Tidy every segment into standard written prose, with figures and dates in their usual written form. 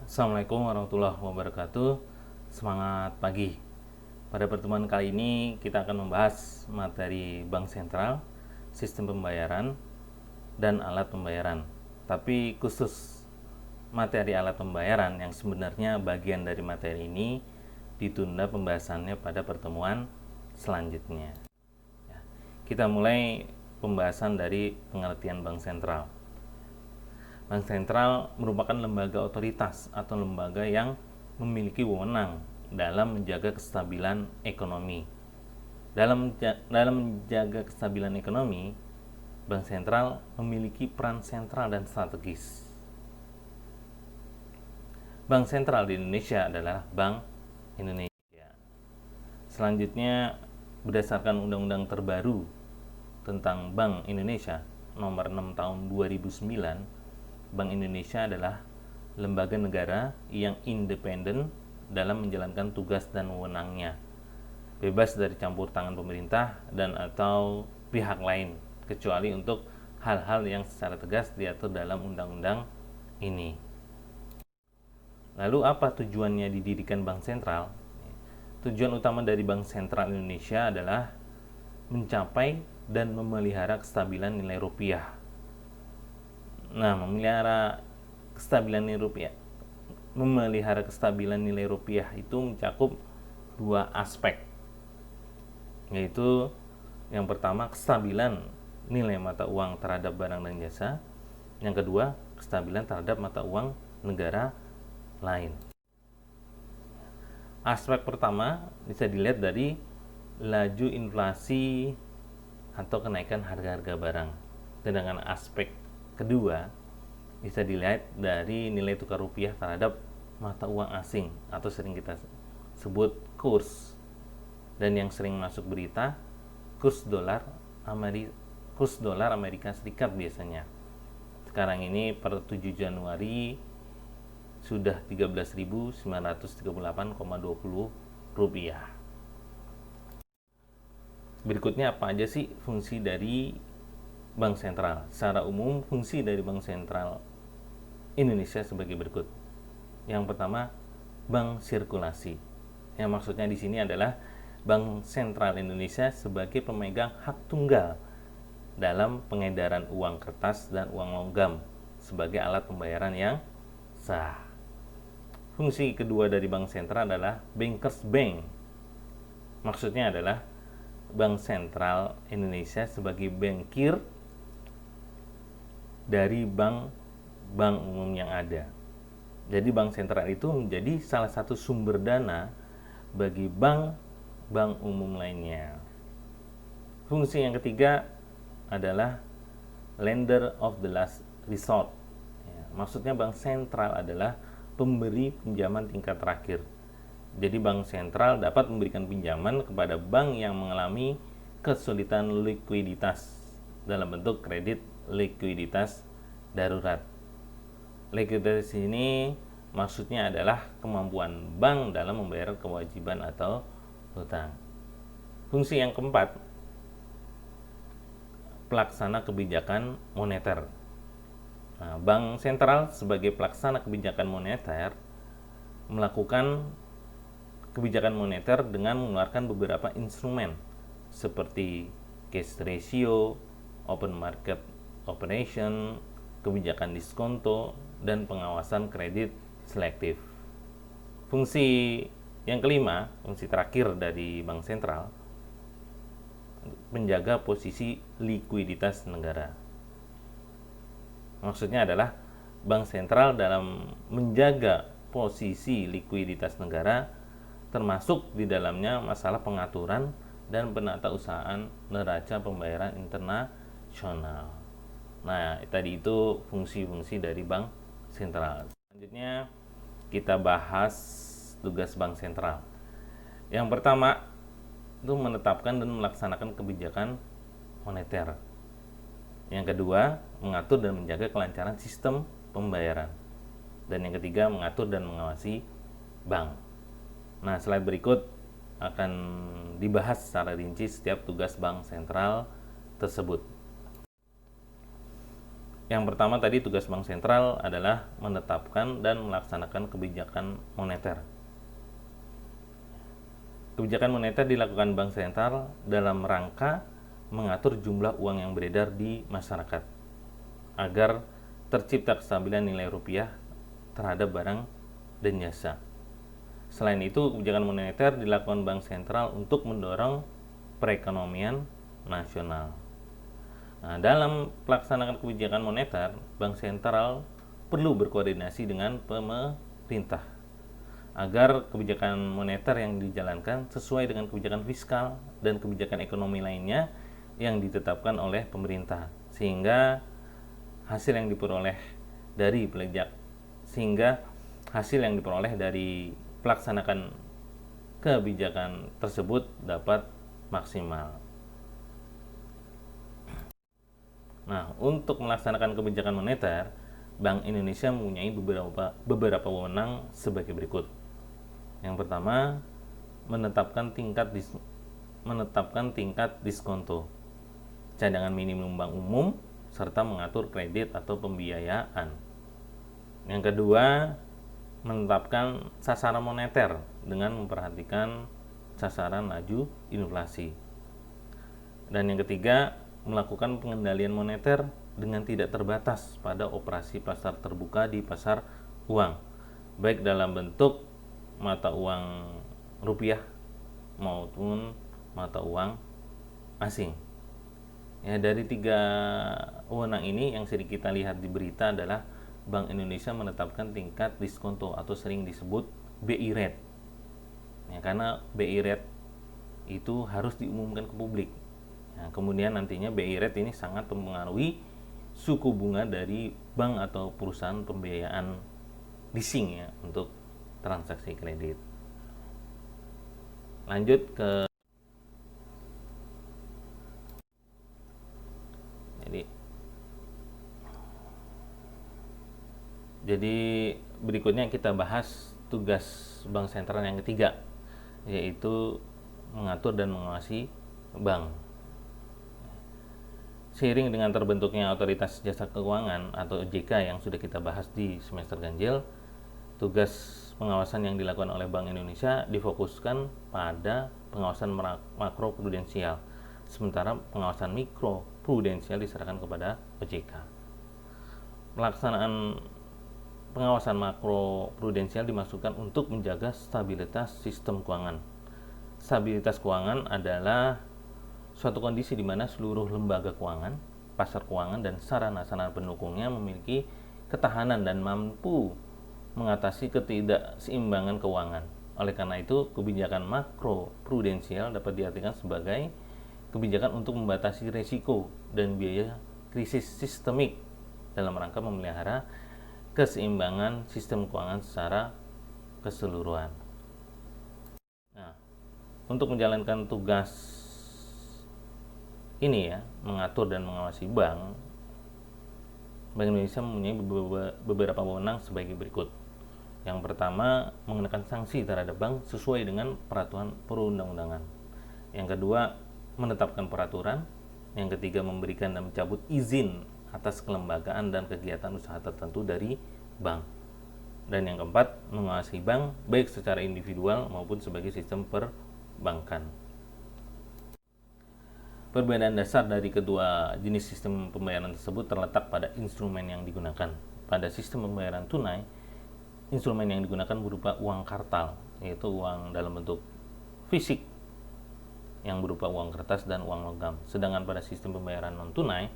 Assalamualaikum warahmatullahi wabarakatuh. Semangat pagi. Pada pertemuan kali ini kita akan membahas materi bank sentral, sistem pembayaran, dan alat pembayaran. Tapi khusus materi alat pembayaran yang sebenarnya bagian dari materi ini ditunda pembahasannya pada pertemuan selanjutnya. Kita mulai pembahasan dari pengertian bank sentral. Bank sentral merupakan lembaga otoritas atau lembaga yang memiliki wewenang dalam menjaga kestabilan ekonomi. Dalam menjaga kestabilan ekonomi, bank sentral memiliki peran sentral dan strategis. Bank sentral di Indonesia adalah Bank Indonesia. Selanjutnya, berdasarkan undang-undang terbaru tentang Bank Indonesia nomor 6 tahun 2009, Bank Indonesia adalah lembaga negara yang independen dalam menjalankan tugas dan wewenangnya, bebas dari campur tangan pemerintah dan atau pihak lain, kecuali untuk hal-hal yang secara tegas diatur dalam undang-undang ini. Lalu apa tujuannya didirikan Bank Sentral? Tujuan utama dari Bank Sentral Indonesia adalah mencapai dan memelihara kestabilan nilai rupiah. Nah, memelihara kestabilan nilai rupiah itu mencakup dua aspek, yaitu yang pertama kestabilan nilai mata uang terhadap barang dan jasa, yang kedua kestabilan terhadap mata uang negara lain. Aspek pertama bisa dilihat dari laju inflasi atau kenaikan harga-harga barang, sedangkan aspek kedua bisa dilihat dari nilai tukar rupiah terhadap mata uang asing atau sering kita sebut kurs, dan yang sering masuk berita kurs dolar Amerika Serikat biasanya. Sekarang ini per 7 Januari sudah 13.938,20 rupiah. Berikutnya apa aja sih fungsi dari Bank Sentral? Secara umum, fungsi dari Bank Sentral Indonesia sebagai berikut. Yang pertama, bank sirkulasi. Yang maksudnya di sini adalah Bank Sentral Indonesia sebagai pemegang hak tunggal dalam pengedaran uang kertas dan uang logam sebagai alat pembayaran yang sah. Fungsi kedua dari Bank Sentral adalah Bankers Bank. Maksudnya adalah Bank Sentral Indonesia sebagai bankir dari bank umum yang ada. Jadi bank sentral itu menjadi salah satu sumber dana bagi bank umum lainnya. Fungsi yang ketiga adalah lender of the last resort. Maksudnya bank sentral adalah pemberi pinjaman tingkat terakhir. Jadi bank sentral dapat memberikan pinjaman kepada bank yang mengalami kesulitan likuiditas dalam bentuk kredit likuiditas darurat. Likuiditas ini maksudnya adalah kemampuan bank dalam membayar kewajiban atau hutang. Fungsi yang keempat, pelaksana kebijakan moneter. Nah, Bank Sentral sebagai pelaksana kebijakan moneter melakukan kebijakan moneter dengan mengeluarkan beberapa instrumen seperti cash ratio, open market operation, kebijakan diskonto, dan pengawasan kredit selektif. Fungsi yang kelima, fungsi terakhir dari Bank Sentral, menjaga posisi likuiditas negara. Maksudnya adalah Bank Sentral dalam menjaga posisi likuiditas negara, termasuk di dalamnya masalah pengaturan dan penatausahaan neraca pembayaran internasional. Nah, tadi itu fungsi-fungsi dari Bank Sentral. Selanjutnya kita bahas tugas Bank Sentral. Yang pertama itu menetapkan dan melaksanakan kebijakan moneter. Yang kedua, mengatur dan menjaga kelancaran sistem pembayaran. Dan yang ketiga, mengatur dan mengawasi bank. Nah, slide berikut akan dibahas secara rinci setiap tugas Bank Sentral tersebut. Yang pertama tadi tugas bank sentral adalah menetapkan dan melaksanakan kebijakan moneter. Kebijakan moneter dilakukan bank sentral dalam rangka mengatur jumlah uang yang beredar di masyarakat agar tercipta kestabilan nilai rupiah terhadap barang dan jasa. Selain itu, kebijakan moneter dilakukan bank sentral untuk mendorong perekonomian nasional. Nah, dalam pelaksanaan kebijakan moneter, bank sentral perlu berkoordinasi dengan pemerintah agar kebijakan moneter yang dijalankan sesuai dengan kebijakan fiskal dan kebijakan ekonomi lainnya yang ditetapkan oleh pemerintah, sehingga hasil yang diperoleh dari pelaksanakan kebijakan tersebut dapat maksimal. Nah, untuk melaksanakan kebijakan moneter, Bank Indonesia mempunyai beberapa wewenang sebagai berikut. Yang pertama, menetapkan tingkat diskonto, cadangan minimum bank umum, serta mengatur kredit atau pembiayaan. Yang kedua, menetapkan sasaran moneter dengan memperhatikan sasaran laju inflasi. Dan yang ketiga, melakukan pengendalian moneter dengan tidak terbatas pada operasi pasar terbuka di pasar uang, baik dalam bentuk mata uang rupiah maupun mata uang asing. Ya, dari tiga wewenang ini yang sering kita lihat di berita adalah Bank Indonesia menetapkan tingkat diskonto atau sering disebut BI rate. Ya, karena BI rate itu harus diumumkan ke publik. Nah, kemudian nantinya BI rate ini sangat mempengaruhi suku bunga dari bank atau perusahaan pembiayaan leasing ya untuk transaksi kredit. Lanjut ke jadi berikutnya kita bahas tugas bank sentral yang ketiga, yaitu mengatur dan mengawasi bank. Seiring dengan terbentuknya Otoritas Jasa Keuangan atau OJK yang sudah kita bahas di semester ganjil, tugas pengawasan yang dilakukan oleh Bank Indonesia difokuskan pada pengawasan makro prudensial, sementara pengawasan mikro prudensial diserahkan kepada OJK. Pelaksanaan pengawasan makro prudensial dimaksudkan untuk menjaga stabilitas sistem keuangan. Stabilitas keuangan adalah suatu kondisi di mana seluruh lembaga keuangan, pasar keuangan, dan sarana-sarana pendukungnya memiliki ketahanan dan mampu mengatasi ketidakseimbangan keuangan. Oleh karena itu, kebijakan makro prudensial dapat diartikan sebagai kebijakan untuk membatasi risiko dan biaya krisis sistemik dalam rangka memelihara keseimbangan sistem keuangan secara keseluruhan. Nah, untuk menjalankan tugas ini ya, mengatur dan mengawasi bank, Bank Indonesia mempunyai beberapa wewenang sebagai berikut. Yang pertama, mengenakan sanksi terhadap bank sesuai dengan peraturan perundang-undangan. Yang kedua, menetapkan peraturan. Yang ketiga, memberikan dan mencabut izin atas kelembagaan dan kegiatan usaha tertentu dari bank. Dan yang keempat, mengawasi bank baik secara individual maupun sebagai sistem perbankan. Perbedaan dasar dari kedua jenis sistem pembayaran tersebut terletak pada instrumen yang digunakan. Pada sistem pembayaran tunai, instrumen yang digunakan berupa uang kartal, yaitu uang dalam bentuk fisik yang berupa uang kertas dan uang logam. Sedangkan pada sistem pembayaran non-tunai,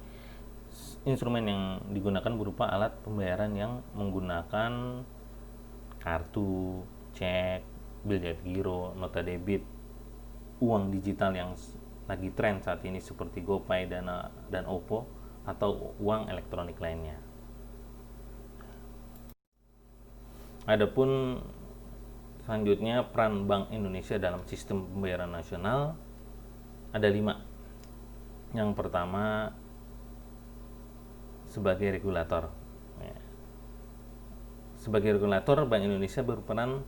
instrumen yang digunakan berupa alat pembayaran yang menggunakan kartu, cek, bil jet giro, nota debit, uang digital yang lagi tren saat ini seperti GoPay, Dana, dan OVO, atau uang elektronik lainnya. Adapun selanjutnya peran Bank Indonesia dalam sistem pembayaran nasional ada 5. Yang pertama, sebagai regulator. Sebagai regulator, Bank Indonesia berperan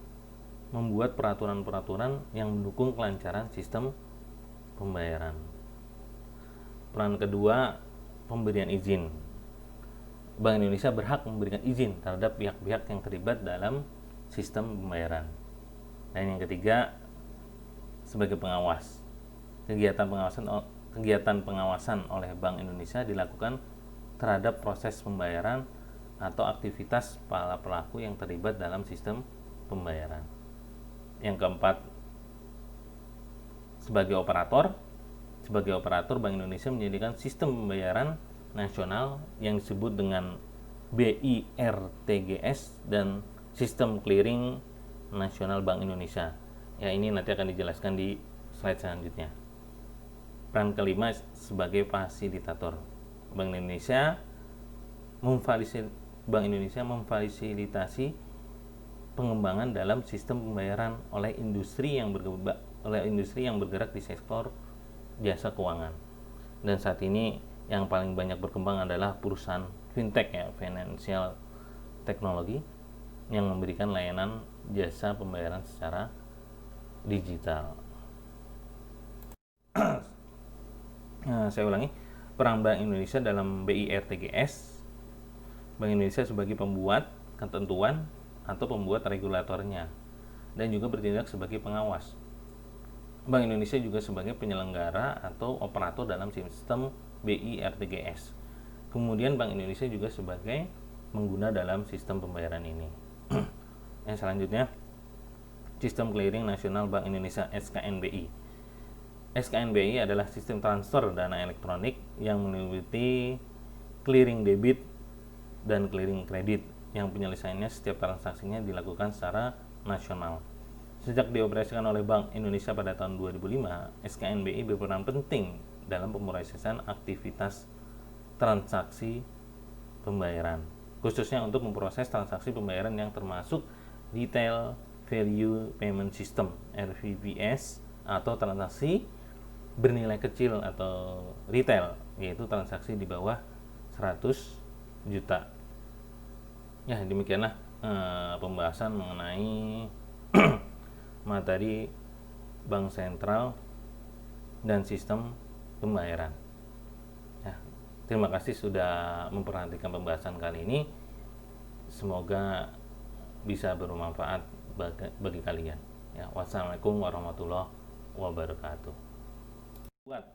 membuat peraturan-peraturan yang mendukung kelancaran sistem pembayaran. Peran kedua, pemberian izin. Bank Indonesia berhak memberikan izin terhadap pihak-pihak yang terlibat dalam sistem pembayaran. Dan yang ketiga, sebagai pengawas. Kegiatan pengawasan oleh Bank Indonesia dilakukan terhadap proses pembayaran atau aktivitas para pelaku yang terlibat dalam sistem pembayaran. Yang keempat, sebagai operator. Sebagai operator, Bank Indonesia menyediakan sistem pembayaran nasional yang disebut dengan BIRTGS dan sistem clearing nasional Bank Indonesia. Ya, ini nanti akan dijelaskan di slide selanjutnya. Peran kelima, sebagai fasilitator. Bank Indonesia memfasilitasi pengembangan dalam sistem pembayaran oleh industri yang bergerak di sektor jasa keuangan. Dan saat ini yang paling banyak berkembang adalah perusahaan fintech, ya, financial technology, yang memberikan layanan jasa pembayaran secara digital. Saya ulangi, peran Bank Indonesia dalam BIRTGS. Bank Indonesia sebagai pembuat ketentuan atau pembuat regulatornya dan juga bertindak sebagai pengawas. Bank Indonesia juga sebagai penyelenggara atau operator dalam sistem BIRTGS. Kemudian Bank Indonesia juga sebagai pengguna dalam sistem pembayaran ini. Yang selanjutnya, Sistem Clearing Nasional Bank Indonesia (SKNBI). SKNBI adalah sistem transfer dana elektronik yang meliputi clearing debit dan clearing kredit yang penyelesaiannya setiap transaksinya dilakukan secara nasional. Sejak dioperasikan oleh Bank Indonesia pada tahun 2005, SKNBI berperan penting dalam pemrosesan aktivitas transaksi pembayaran, khususnya untuk memproses transaksi pembayaran yang termasuk Retail Value Payment System (RVPS) atau transaksi bernilai kecil atau retail, yaitu transaksi di bawah 100 juta. Ya, demikianlah pembahasan mengenai materi bank sentral dan sistem pembayaran. Ya, terima kasih sudah memperhatikan pembahasan kali ini. Semoga bisa bermanfaat bagi kalian. Ya, wassalamualaikum warahmatullahi wabarakatuh. Buat